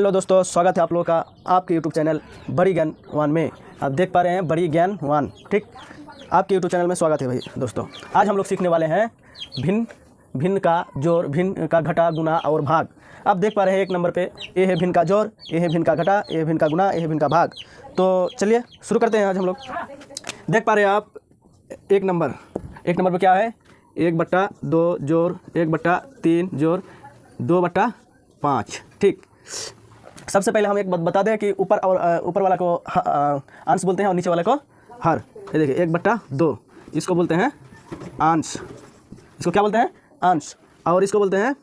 Hello दोस्तों, स्वागत है आप लोगों का आपके यूट्यूब चैनल बड़ी ज्ञान वन में। आप देख पा रहे हैं बड़ी ज्ञान वन। ठीक, आपके यूट्यूब चैनल में स्वागत है भाई दोस्तों। आज हम लोग सीखने वाले हैं भिन्न का जोड़, भिन्न का घटा, गुना और भाग। आप देख पा रहे हैं एक नंबर पे ए है भिन्न का जोड़, ए है भिन्न का घटा, ए है भिन्न का गुना, ए है भिन्न का भाग। तो चलिए शुरू करते हैं। आज हम लोग देख पा रहे हैं आप एक नंबर पे क्या है, 1/2 जोड़ 1/3 जोड़ 2/5। ठीक, सबसे पहले हम एक बात बता दें कि ऊपर वाला को अंश बोलते हैं और नीचे वाले को हर। ये देखिए 1/2 इसको बोलते हैं अंश, इसको क्या बोलते हैं अंश, और इसको बोलते हैं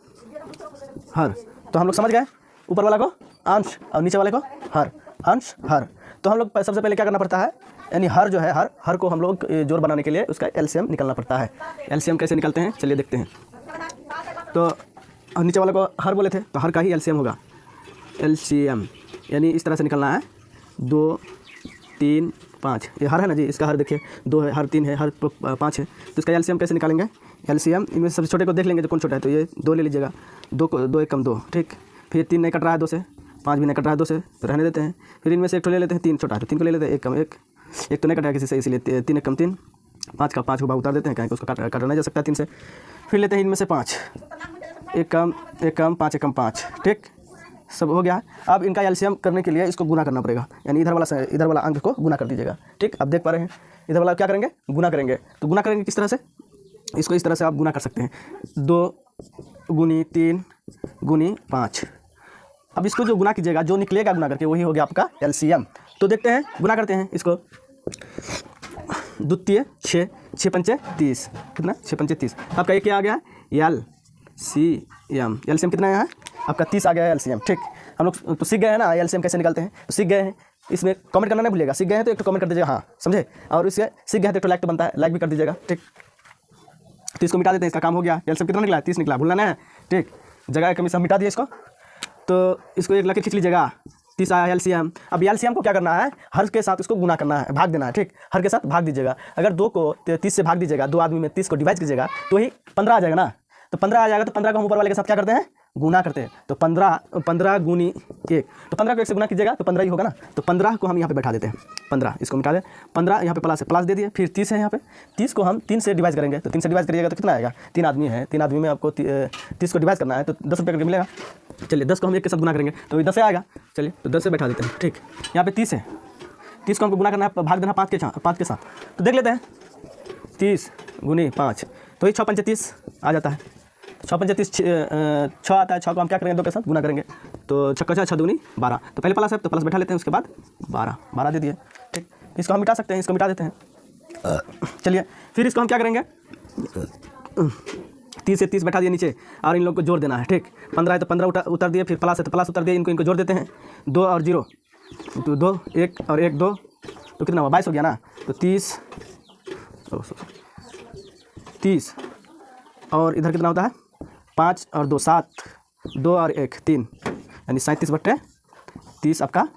हर। तो हम लोग समझ गए, ऊपर वाला को अंश और नीचे वाले को हर, अंश हर। तो हम लोग सबसे पहले क्या करना पड़ता है, यानी हर जो है हर को हम लोग जोड़ बनाने के लिए उसका एलसीएम निकालना पड़ता है। एलसीएम कैसे निकालते हैं चलिए देखते हैं। तो नीचे वाले को हर बोले थे तो हर का ही एलसीएम होगा। एलसीएम यानी इस तरह से निकलना है, 2 3 5। ये हर है ना जी, इसका हर देखिए 2 है, हर 3 है, हर 5 है। तो इसका एलसीएम कैसे निकालेंगे? एलसीएम इनमें सबसे छोटे को देख लेंगे, तो कौन छोटा है, तो ये 2 ले लीजिएगा। 2 1 कम 2। ठीक, फिर 3 नहीं कट रहा है 2 से, 5 भी नहीं कट रहा है 2 से, तो रहने देते हैं। फिर इनमें से एक तो ले लेते हैं, 3 छोटा है तो 3 को ले लेते हैं, 1 कम 1, एक तो नहीं कटा किसी से, इसलिए 3 1 कम 3, 5 का 5 को भाग उतार देते हैं, कहीं उसको काटा नहीं जा सकता 3 से। फिर लेते हैं इनमें से 5, 1 कम 5 1 कम 5। ठीक, सब हो गया। अब इनका एलसीएम करने के लिए इसको गुना करना पड़ेगा, यानी इधर वाला अंक को गुना कर दीजिएगा। ठीक, आप देख पा रहे हैं इधर वाला क्या करेंगे, गुना करेंगे। तो गुना करेंगे किस तरह से, इसको इस तरह से आप गुना कर सकते हैं, 2 गुनी 3 गुनी 5। अब इसको जो गुना कीजिएगा, जो निकलेगा गुना करके, वही हो गया आपका एलसीएम। तो देखते हैं, गुना करते हैं इसको। 2 6 6 पंचे 30, कितना 6 पंचे 30। आपका ये क्या आ गया, एलसीएम। एलसीएम कितना है आपका, 30 आ गया है एलसीएम। ठीक, हम लोग तो सीख गए हैं ना एलसीएम कैसे निकालते हैं, तो सीख गए हैं। इसमें कमेंट करना नहीं भूलिएगा, सीख गए हैं तो एक तो कमेंट कर दीजिएगा, हाँ समझे। और इससे सीख गए हैं तो एक तो लाइक तो बनता है, लाइक भी कर दीजिएगा। ठीक, तो इसको मिटा देते हैं, इसका काम हो गया। एलसीएम कितना निकला, 30 निकला, भूलना नहीं है। ठीक, जगह कमी सब मिटा दिए इसको। तो इसको एक लकीर खींच लीजिएगा, 30 आया एलसीएम। अब एलसीएम को क्या करना है, हर के साथ इसको गुना करना है, भाग देना है। ठीक, हर के साथ भाग दीजिएगा। अगर 2 को 30 से भाग दीजिएगा, 2 आदमी में 30 को डिवाइड कीजिएगा तो ही 15 आ जाएगा ना। तो 15 आ जाएगा, तो 15 को हम ऊपर वाले के साथ क्या करते हैं, गुना करते हैं। तो 15 गुनी 1, तो 15 को 1 से गुना कीजिएगा तो 15 ही होगा ना। तो 15 को हम यहाँ पे बैठा देते हैं, 15 इसको मिटा दें, 15 यहाँ पे प्लस दे दिए। फिर 30 है यहाँ पे, 30 को हम 3 से डिवाइड करेंगे। तो 3 से डिवाइड करिएगा तो कितना आएगा, 3 आदमी है, 3 आदमी में आपको 30 को डिवाइड करना है तो 10 रुपये करके मिलेगा। चलिए 10 को हम 1 के साथ गुना करेंगे तो 10 से आएगा। चलिए तो 10 से बैठा देते हैं। ठीक, यहाँ पे 30 है, 30 को हमको गुना करना है, भाग देना 5 के साथ। तो देख लेते हैं, 30 गुनी 5, तो ये 6 पंचे 30 आ जाता है। 6 पंचे 30 6 आता है। 6 को हम क्या करेंगे, 2 के साथ गुना करेंगे। तो 6 का 6 दूनी 12। तो पहले प्लस है तो प्लस बैठा लेते हैं, उसके बाद 12 दे दिए। ठीक, इसको हम मिटा सकते हैं, इसको मिटा देते हैं। चलिए फिर इसको हम क्या करेंगे, 30 से 30 बैठा दिए नीचे, और इन लोग को जोड़ देना है। ठीक, 15 है तो 15 उतार दिए, फिर प्लस है तो प्लस उतार दिए, इनको जोड़ देते हैं। 2 और 0 तो 2 1 और 1 2, तो कितना हुआ, 22 हो गया ना। तो 30 और इधर कितना होता है, 5 और 2 7, 2 और 1 3, यानी 37/30 आपका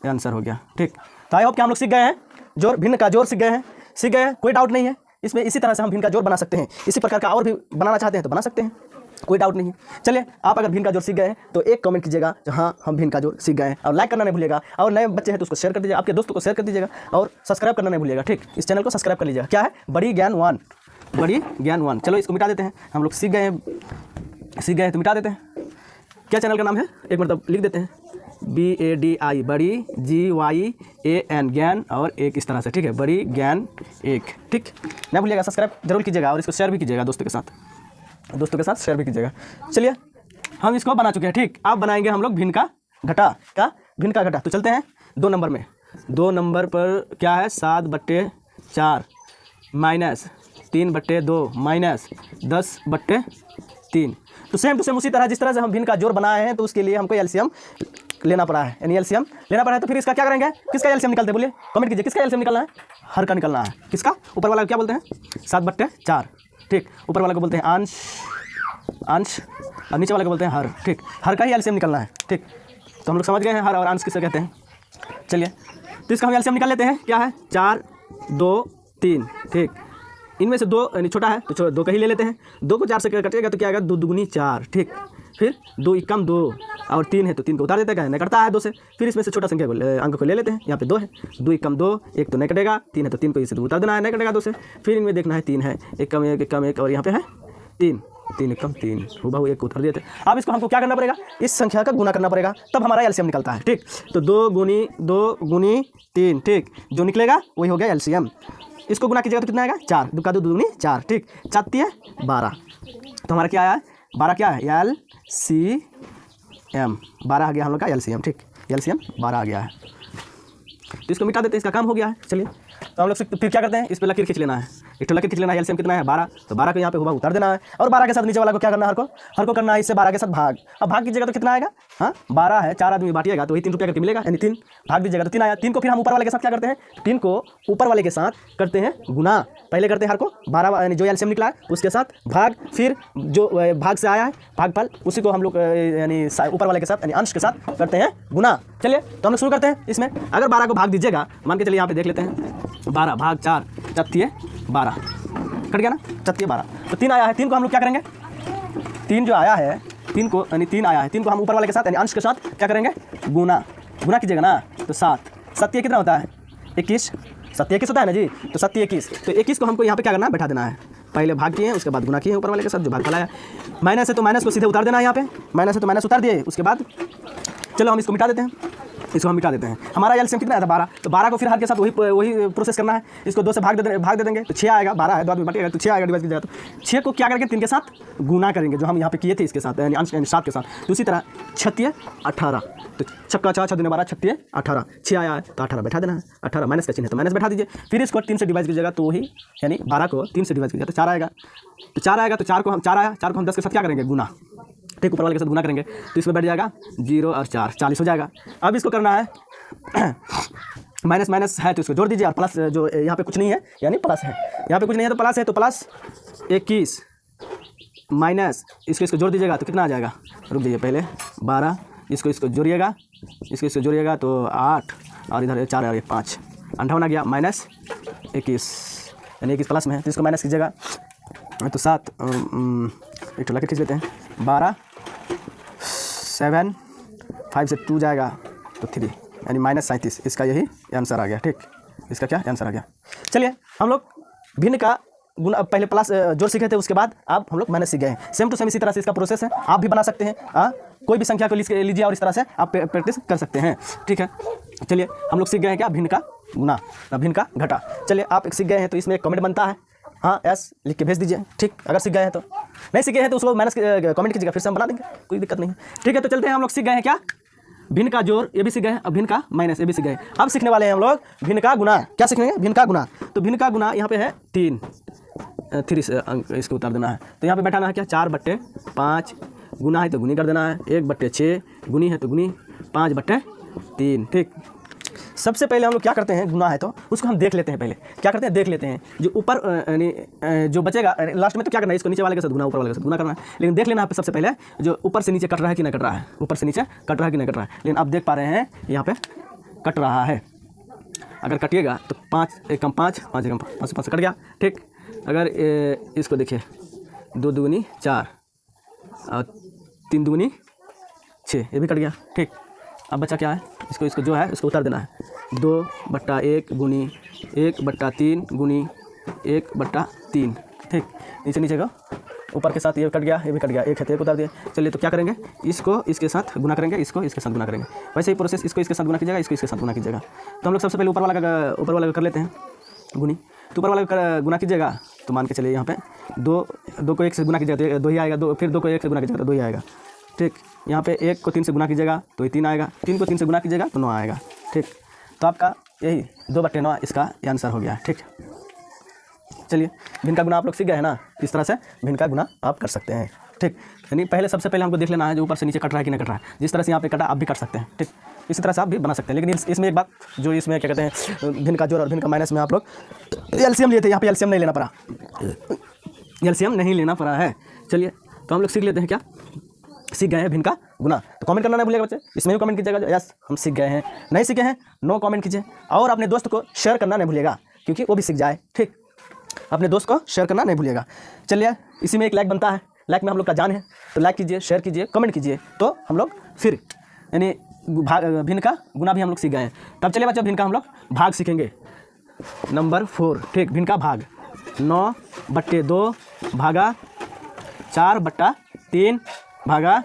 आंसर हो गया। ठीक, तो आई होप कि हम लोग सीख गए हैं, जोड़ भिन्न का जोड़ सीख गए हैं, कोई डाउट नहीं है इसमें। इसी तरह से हम भिन्न का जोड़ बना सकते हैं, इसी प्रकार का और भी बनाना चाहते हैं तो बना सकते हैं, कोई डाउट नहीं है। चलिए, आप अगर भिन्न का जोड़ सीख गए हैं तो एक कमेंट कीजिएगा, हाँ हम भिन्न का जोड़ सीख गए हैं, और लाइक करना नहीं भूलिएगा। और नए बच्चे हैं तो उसको शेयर कर दीजिएगा, आपके दोस्तों को शेयर कर दीजिएगा, और सब्सक्राइब करना नहीं भूलिएगा। ठीक, इस चैनल को सब्सक्राइब कर लीजिएगा। क्या है, बड़ी ज्ञान वन, बड़ी ज्ञान वन। चलो इसको मिटा देते हैं, हम लोग सीख गए हैं तो मिटा देते हैं। क्या चैनल का नाम है, एक मतलब लिख देते हैं, BADI बड़ी GYAN ज्ञान, और एक इस तरह से। ठीक है, बड़ी ज्ञान 1। ठीक, नहीं भूलिएगा, सब्सक्राइब जरूर कीजिएगा, और इसको शेयर भी कीजिएगा दोस्तों के साथ शेयर भी कीजिएगा। चलिए हम इसको बना चुके हैं। ठीक, अब बनाएंगे हम लोग भिन्न का घटा। तो चलते हैं 2 नंबर में। 2 नंबर पर क्या है, 7/4 माइनस 3/2 माइनस 10/3। तो सेम टू सेम उसी तरह जिस तरह से हम भिन्न का जोड़ बनाए हैं, तो उसके लिए हमको एलसीएम लेना पड़ा है, यानी एलसीएम लेना पड़ा है। तो फिर इसका क्या करेंगे, किसका एलसीएम निकालते हैं, बोलिए कमेंट कीजिए, किसका एलसीएम निकालना है, हर का निकालना है। किसका, ऊपर वाला क्या बोलते हैं, 7/4। ठीक, ऊपर वाला को बोलते हैं अंश, और नीचे वाले को बोलते हैं हर। ठीक, हर का ही एलसीएम निकालना है। ठीक, तो हम लोग समझ गए हैं हर और अंश किसे कहते हैं। चलिए तो इसका हम एलसीएम निकाल लेते हैं। क्या है, 4 2 3। ठीक, इनमें से 2 यानी छोटा है तो 2 का ही ले लेते हैं। 2 को 4 से कटेगा तो क्या आएगा, 2 दूनी 4। ठीक, फिर 2 एकम 2 और 3 है तो 3 को उतार देते हैं, नहीं कटता है 2 से। फिर इसमें से छोटा संख्या को अंक को ले लेते हैं, यहाँ पे 2 है, 2 एकम 2, 1 तो नहीं कटेगा, 3 है तो 3 को इसे तो उतार देना है, नहीं कटेगा 2 से। फिर इनमें देखना है 3 है, एकम 1 एकम 1 और यहाँ पे है 3, 3 एकम 3, हुबहू 1 को उतार देते हैं। अब इसको हमको क्या करना पड़ेगा, इस संख्या का गुना करना पड़ेगा, तब हमारा एलसीएम निकलता है। ठीक, तो 2 गुनी 3, ठीक, जो निकलेगा वही हो गया एलसीएम। इसको गुना कीजिएगा तो कितना आएगा, 4, 2 का 2 दूनी 4, ठीक, 4 है 12। तो हमारा क्या आया, 12 क्या है, एलसीएम 12 आ गया हम लोग का एलसीएम। ठीक, एलसीएम 12 आ गया है, तो इसको मिटा देते हैं, इसका काम हो गया है। चलिए, तो हम लोग फिर क्या करते हैं, इस पर लकीर खींच लेना है, एक तो लकीर खींच लेना है। एलसीएम कितना है, 12, तो 12 को यहाँ पे हुआ उतार देना है, और 12 के साथ नीचे वाला को क्या करना है, हर को करना है इससे 12 के साथ भाग। अब भाग कीजिएगा तो कितना आएगा, हाँ 12 है, 4 आदमी बांटिएगा तो वही 3 रुपया करके मिलेगा, यानी 3 भाग दीजिएगा तो 3 आया। 3 को फिर हम ऊपर वाले के साथ क्या करते हैं, 3 को ऊपर वाले के साथ करते हैं गुना। पहले करते हैं हर को 12 यानी जो एलसीएम निकला है उसके साथ भाग, फिर जो भाग से आया है भागफल उसी को हम लोग यानी ऊपर वाले के साथ यानी अंश के साथ करते हैं गुना। चलिए, तो हम लोग शुरू करते हैं। इसमें अगर 12 को भाग दीजिएगा, मान के चलिए यहाँ पे देख लेते हैं, 12 भाग 4, 4 12 कट गया ना, 4 12, तो 3 आया है। 3 को हम लोग क्या करेंगे, 3 जो आया है, 3 को यानी 3 आया है, 3 को हम ऊपर वाले के साथ यानी अंश के साथ क्या करेंगे, गुना कीजिएगा ना, तो 7 कितना होता है, 21, 7 21 होता है ना जी, तो 7 21, तो 21 को हमको यहाँ पे क्या करना है, बैठा देना है। पहले भाग किए, उसके बाद गुना किए ऊपर वाले के साथ, जो भाग फैलाया। माइनस है तो माइनस को सीधे उतार देना है, यहाँ पे माइनस है तो माइनस उतार दिए। उसके बाद चलो हम इसको मिटा देते हैं, इसको हम मिटा देते हैं। हमारा एलसीएम कितना है, 12, तो 12 को फिर हर के साथ वही प्रोसेस करना है। इसको 2 से भाग दे देंगे तो 6 आएगा, 12 है 2 आदमी बांटिएगा तो 6 आएगा, डिवाइड कीजिएगा तो 6 को क्या करेंगे, 3 के साथ गुना करेंगे, जो हम यहाँ पे किए थे इसके साथ यानी अंश 7 के साथ। तो उसी तरह 36 18, तो 6 6 2 12 36 18, 6 आया है तो 18 बैठा देना है, 18 माइनस का चिन्ह है तो माइनस बैठा दीजिए। फिर इसको 3 से डिवाइड कीजिएगा तो वही यानी 12 को 3 से डिवाइड कीजिएगा तो 4 आएगा, तो 4 आएगा, तो 4 को हम 4 आया, 4 को हम 10 के साथ क्या करेंगे, गुना। ठीक, ऊपर वाले के साथ गुना करेंगे तो इसमें बैठ जाएगा 0 और 4 40 हो जाएगा। अब इसको करना है माइनस माइनस है तो इसको जोड़ दीजिए, और प्लस जो यहाँ पे कुछ नहीं है यानी प्लस है, यहाँ पे कुछ नहीं है तो प्लस है, तो प्लस 21 माइनस इसको जोड़ दीजिएगा तो कितना आ जाएगा, रुक जाइए पहले 12, इसको जोड़िएगा, इसको जोड़िएगा तो 8 और इधर 4 और 1 5, 58 आ गया, माइनस 21 यानी 21 प्लस में है तो इसको माइनस कीजिएगा तो 7 एक तो लगे खींच लेते हैं, 12 7 5 से 2 जाएगा तो 3 यानी माइनस 37, इसका यही आंसर आ गया। ठीक, इसका क्या आंसर आ गया। चलिए, हम लोग भिन्न का गुना पहले प्लस जोड़ सीखे थे, उसके बाद अब हम लोग माइनस सीख गए हैं। सेम टू सेम इसी तरह से इसका प्रोसेस है, आप भी बना सकते हैं। कोई भी संख्या को लीजिए और इस तरह से आप प्रैक्टिस कर सकते हैं। ठीक है, चलिए हम लोग सीख गए हैं क्या, भिन्न का गुना, भिन्न का घटा। चलिए, आप सीख गए हैं तो इसमें एक कमेंट बनता है, हाँ एस लिख के भेज दीजिए। ठीक, अगर सीख गए हैं तो, नहीं सीखे हैं तो उसको माइनस कमेंट कीजिएगा, फिर से हम बना देंगे, कोई दिक्कत नहीं है। ठीक है, तो चलते हैं, हम लोग सीख गए हैं क्या, भिन्न का जोड़, ये भी सीख गए। अब भिन्न का माइनस, ये भी सीख गए। अब सीखने वाले हैं हम लोग भिन्न का गुना। क्या सीखेंगे, भिन्न का गुना। तो भिन्न का गुना यहाँ पे है 3 से अंक इसको उतार देना है, तो यहाँ पे बैठाना है क्या, 4/5, गुना है तो गुनी कर देना है, 1/6, गुनी है तो गुनी 5/3। ठीक, सबसे पहले हम लोग क्या करते हैं, गुना है तो उसको हम देख लेते हैं, पहले क्या करते हैं देख लेते हैं, जो ऊपर यानी जो बचेगा लास्ट में तो क्या करना है, इसको नीचे वाले के साथ गुना, ऊपर वाले के साथ गुना करना है। लेकिन देख लेना है सबसे पहले जो ऊपर से नीचे कट रहा है कि नहीं कट रहा है, ऊपर से नीचे कट रहा है कि नहीं कट रहा है। लेकिन आप देख पा रहे हैं यहाँ पे कट रहा है, अगर कटिएगा तो 5 एकम 5, 5 एकम 5 5 कट गया। ठीक, अगर इसको देखिए 2 दूनी 4 और 3 दूनी 6, ये भी कट गया। ठीक, अब बचा क्या है, इसको जो है इसको उतार देना है, 2/1 गुनी 1/3 गुनी 1/3। ठीक, नीचे का ऊपर के साथ ये कट गया, ये भी कट गया, 1 है तो 1 उतार दिया। चलिए, तो क्या करेंगे, इसको इसके साथ गुना करेंगे, इसको इसके साथ गुना करेंगे। वैसे ही प्रोसेस, इसको इसके साथ गुना कीजिएगा, इसको इसके साथ गुना कीजिएगा। तो हम लोग सबसे पहले ऊपर वाला का कर लेते हैं गुनी। तो ऊपर वाला का गुना कीजिएगा तो मान के चलिए यहाँ पे 2 को 1 से गुना कीजिएगा तो 2 ही आएगा, फिर 2 को 1 से गुना कीजिएगा तो 2 ही आएगा। ठीक, यहाँ पे 1 को 3 से गुना कीजिएगा तो ये 3 आएगा, 3 को 3 से गुना कीजिएगा तो 9 आएगा। ठीक, तो आपका यही 2/9 इसका आंसर हो गया। ठीक, चलिए, भिन्न का गुना आप लोग सीख गए हैं ना, इस तरह से भिन्न का गुना आप कर सकते हैं। ठीक, यानी पहले सबसे पहले हमको देख लेना है जो ऊपर से नीचे कट रहा है कि नहीं कट रहा है। जिस तरह से यहाँ पे कटा आप भी कर सकते हैं। ठीक, इसी तरह से आप भी बना सकते हैं। लेकिन इसमें एक बात, जो इसमें क्या कहते हैं भिन्न का जोड़ और भिन्न का माइनस में आप लोग एलसीएम लिए थे, यहाँ पे एलसीएम नहीं लेना पड़ा, एलसीएम नहीं लेना पड़ा है। चलिए, तो हम लोग सीख लेते हैं क्या, सीख गए हैं भिन्न का गुना। तो कमेंट करना नहीं भूलिएगा बच्चे, इसमें भी कमेंट कीजिएगा यस हम सीख गए हैं, नहीं सीखे हैं नो कमेंट कीजिए। और अपने दोस्त को शेयर करना नहीं भूलिएगा, क्योंकि वो भी सीख जाए। ठीक, अपने दोस्त को शेयर करना नहीं भूलिएगा। चलिए, इसी में एक लाइक बनता है, लाइक में हम लोग का जान है, तो लाइक कीजिए, शेयर कीजिए, कमेंट कीजिए, तो हम लोग फिर यानी भिन्न का गुना भी हम लोग सीख गए हैं। तब चलिए बच्चों, भिन्न का हम लोग भाग सीखेंगे। नंबर 4, ठीक, भिन्न का भाग 9/2 भागा 4/3 भागा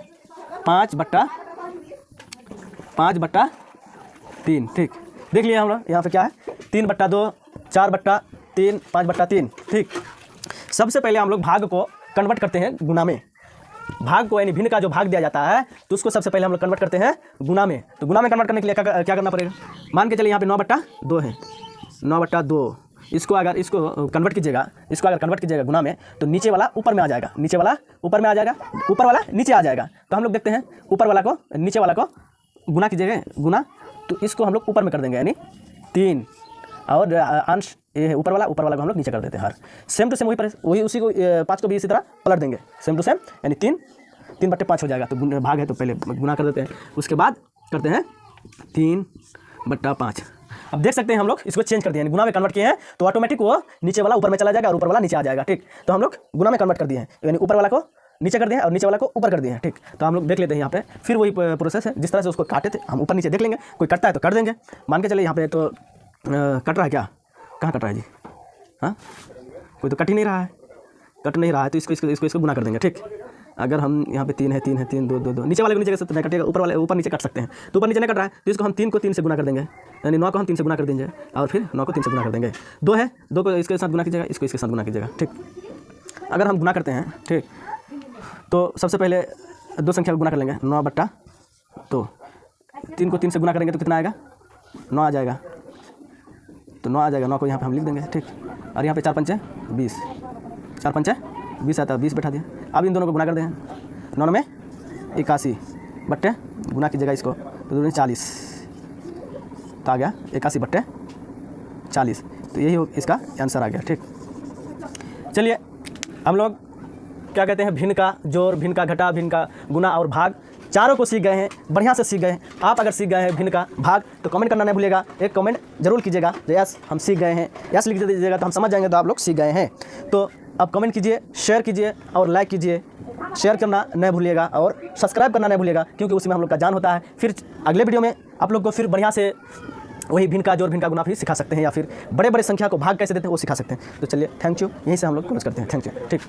5/3, ठीक। देख लिए हम लोग यहाँ पे क्या है, 3/2, 4/3, 5/3, ठीक। सबसे पहले हम लोग भाग को कन्वर्ट करते हैं गुना में। भाग को यानी भिन्न का जो भाग दिया जाता है तो उसको सबसे पहले हम लोग कन्वर्ट करते हैं गुना में। तो गुना में कन्वर्ट करने के लिए क्या करना पड़ेगा, मान के चलिए यहाँ पे 9/2 है, 9/2 इसको कन्वर्ट कीजिएगा गुना में, तो नीचे वाला ऊपर में आ जाएगा, नीचे वाला ऊपर में आ जाएगा, ऊपर वाला नीचे आ जाएगा। तो हम लोग देखते हैं ऊपर वाला को नीचे वाला को गुना कीजिएगा, गुना, तो इसको हम लोग ऊपर में कर देंगे यानी 3, और अंश ये है ऊपर वाला को हम लोग नीचे कर देते हैं। हर सेम टू सेम वही उसी को 5 को भी इसी तरह पलट देंगे, सेम टू सेम, यानी 3/5 हो जाएगा। तो भाग है तो पहले गुना कर देते हैं, उसके बाद करते हैं 3/5। अब देख सकते हैं हम लोग इसको चेंज कर दिए, गुना में कन्वर्ट किए हैं तो ऑटोमेटिक वो नीचे वाला ऊपर में चला जाएगा और ऊपर वाला नीचे आ जाएगा, ठीक। तो हम लोग गुना में कन्वर्ट कर दिए हैं, यानी ऊपर वाला को नीचे कर दिए और नीचे वाला को ऊपर कर दिए हैं, ठीक। तो हम लोग देख लेते हैं यहाँ पे, फिर वही प्रोसेस है जिस तरह से उसको काटे थे, हम ऊपर नीचे देख लेंगे, कोई कटता है तो कर देंगे। मान के चलिए यहाँ पे तो कट रहा है, क्या कहाँ कट रहा है जी, हाँ, कोई तो कट ही नहीं रहा है, तो इसको गुना कर देंगे, ठीक। अगर हम यहाँ पे 3 है 2 नीचे वाले को नीचे कर सकते हैं, कटेगा, ऊपर वाले ऊपर नीचे कट सकते हैं, तो ऊपर नीचे नहीं कट रहा है तो इसको हम 3 को 3 से गुना कर देंगे, यानी 9 को हम 3 से गुना कर देंगे और फिर 9 को 3 से गुना कर देंगे। 2 है, 2 को इसके साथ गुना कीजिएगा, इसको इसके साथ गुना कीजिएगा, ठीक। अगर हम गुना करते हैं, ठीक, तो सबसे पहले 2 संख्या को गुना कर लेंगे, 9/2, 3 को 3 से गुना करेंगे तो कितना आएगा, 9 आ जाएगा, तो 9 आ जाएगा, 9 को यहाँ पे हम लिख देंगे, ठीक। और यहाँ पे 4 पंचे 20, 4 पंचे 20 आता है, 20 बैठा दिया। अब इन दोनों को गुना कर दें, 9 में 81 बट्टे गुना कीजिएगा इसको, तो 2 40, तो आ गया 81/40, तो यही इसका आंसर आ गया, ठीक। चलिए हम लोग क्या कहते हैं, भिन्न का जोड़, भिन्न का घटा, भिन्न का गुना और भाग चारों को सीख गए हैं, बढ़िया से सीख गए हैं। आप अगर सीख गए हैं भिन्न का भाग तो कमेंट करना नहीं भूलिएगा, एक कमेंट जरूर कीजिएगा, यस हम सीख गए हैं, यस लिख दीजिएगा तो हम समझ जाएंगे तो आप लोग सीख गए हैं। तो अब कमेंट कीजिए, शेयर कीजिए और लाइक कीजिए, शेयर करना नहीं भूलिएगा और सब्सक्राइब करना नहीं भूलिएगा, क्योंकि उसमें हम लोग का जान होता है। फिर अगले वीडियो में आप लोग को फिर बढ़िया से वही भिन्न का जोड़, भिन्न का गुना भी सिखा सकते हैं, या फिर बड़े बड़े संख्या को भाग कैसे देते हैं वो सिखा सकते हैं। तो चलिए, थैंक यू, यहीं से हम लोग क्लोज करते हैं, थैंक यू, ठीक।